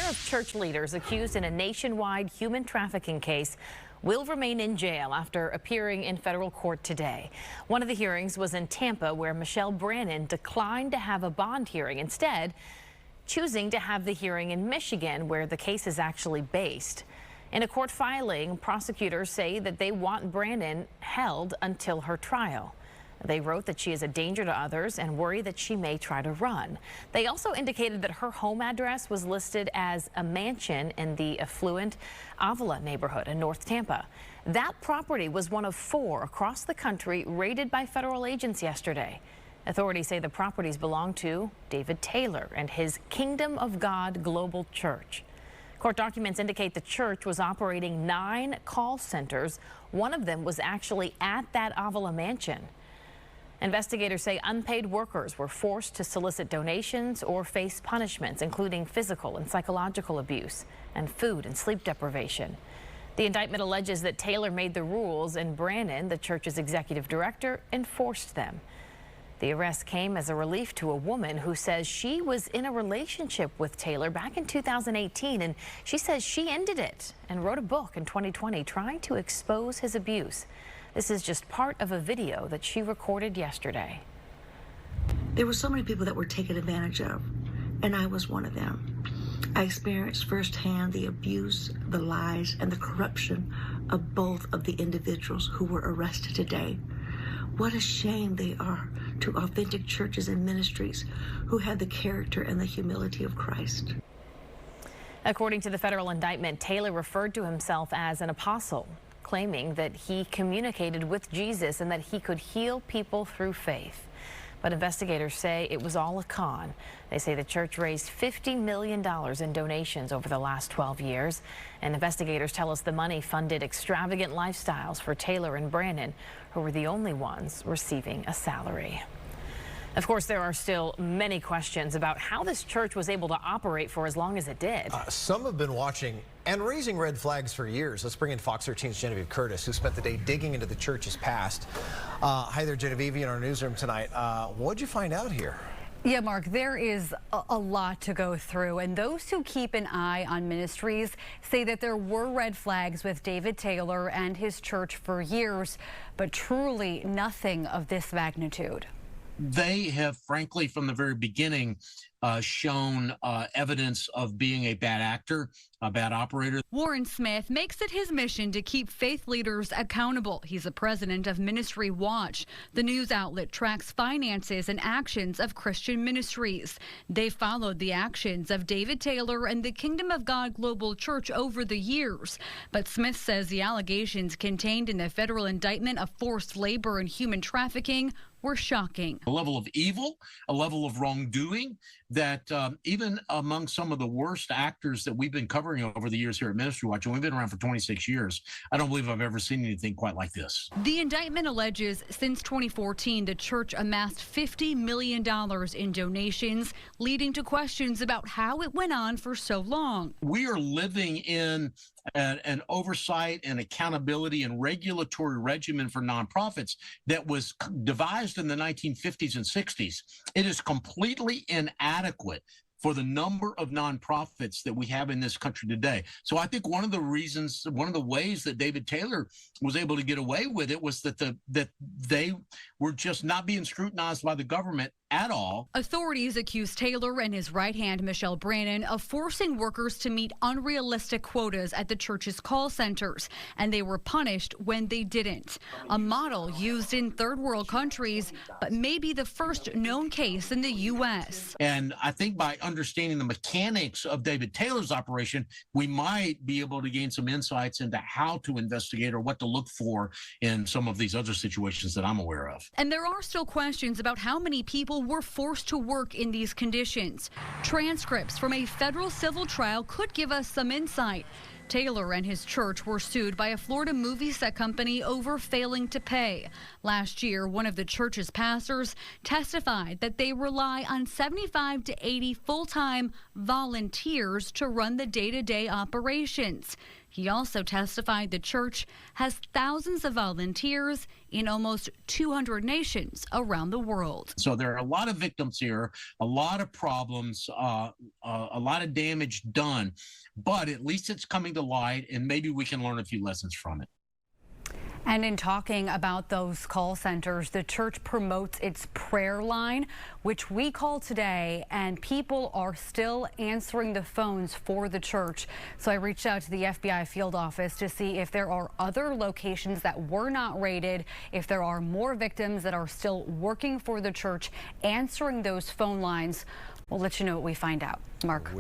pair of church leaders accused in a nationwide human trafficking case will remain in jail after appearing in federal court today. One of the hearings was in Tampa, where Michelle Brannon declined to have a bond hearing, instead choosing to have the hearing in Michigan, where the case is actually based. In a court filing, prosecutors say that they want Brannon held until her trial. They wrote that she is a danger to others and worry that she may try to run. They also indicated that her home address was listed as a mansion in the affluent Avila neighborhood in North Tampa. That property was one of 4 across the country raided by federal agents yesterday. Authorities say the properties belong to David Taylor and his Kingdom of God Global Church. Court documents indicate the church was operating 9 call centers. One of them was actually at that Avila mansion. Investigators say unpaid workers were forced to solicit donations or face punishments, including physical and psychological abuse and food and sleep deprivation. The indictment alleges that Taylor made the rules and Brannon, the church's executive director, enforced them. The arrest came as a relief to a woman who says she was in a relationship with Taylor back in 2018, and she says she ended it and wrote a book in 2020 trying to expose his abuse. This is just part of a video that she recorded yesterday. There were so many people that were taken advantage of, and I was one of them. I experienced firsthand the abuse, the lies, and the corruption of both of the individuals who were arrested today. What a shame they are to authentic churches and ministries who have the character and the humility of Christ. According to the federal indictment, Taylor referred to himself as an apostle, claiming that he communicated with Jesus and that he could heal people through faith. But investigators say it was all a con. They say the church raised $50 million in donations over the last 12 years. And investigators tell us the money funded extravagant lifestyles for Taylor and Brannon, who were the only ones receiving a salary. Of course, there are still many questions about how this church was able to operate for as long as it did. Some have been watching and raising red flags for years. Let's bring in Fox 13's Genevieve Curtis, who spent the day digging into the church's past. Hi there, Genevieve, in our newsroom tonight. What'd you find out here? Yeah, Mark, there is a lot to go through, and those who keep an eye on ministries say that there were red flags with David Taylor and his church for years, but truly nothing of this magnitude. They have, frankly, from the very beginning, shown evidence of being a bad actor, a bad operator. Warren Smith makes it his mission to keep faith leaders accountable. He's the president of Ministry Watch. The news outlet tracks finances and actions of Christian ministries. They followed the actions of David Taylor and the Kingdom of God Global Church over the years. But Smith says the allegations contained in the federal indictment of forced labor and human trafficking were shocking. A level of evil, a level of wrongdoing that even among some of the worst actors that we've been covering over the years here at Ministry Watch, and we've been around for 26 years, I don't believe I've ever seen anything quite like this. The indictment alleges since 2014, the church amassed $50 million in donations, leading to questions about how it went on for so long. We are living in an oversight and accountability and regulatory regimen for nonprofits that was devised in the 1950s and 60s. It is completely inadequate for the number of nonprofits that we have in this country today. So I think one of the ways that David Taylor was able to get away with it was that they were just not being scrutinized by the government at all. Authorities accuse Taylor and his right hand, Michelle Brannon, of forcing workers to meet unrealistic quotas at the church's call centers, and they were punished when they didn't. A model used in third world countries, but maybe the first known case in the U.S. And I think by understanding the mechanics of David Taylor's operation, we might be able to gain some insights into how to investigate or what to look for in some of these other situations that I'm aware of. And there are still questions about how many people were forced to work in these conditions. Transcripts from a federal civil trial could give us some insight. Taylor and his church were sued by a Florida movie set company over failing to pay. Last year, one of the church's pastors testified that they rely on 75 to 80 full-time volunteers to run the day-to-day operations. He also testified the church has thousands of volunteers in almost 200 nations around the world. So there are a lot of victims here, a lot of problems, a lot of damage done, but at least it's coming to light, and maybe we can learn a few lessons from it. And in talking about those call centers, the church promotes its prayer line, which we call today, and people are still answering the phones for the church. So I reached out to the FBI field office to see if there are other locations that were not raided, if there are more victims that are still working for the church answering those phone lines. We'll let you know what we find out. Mark.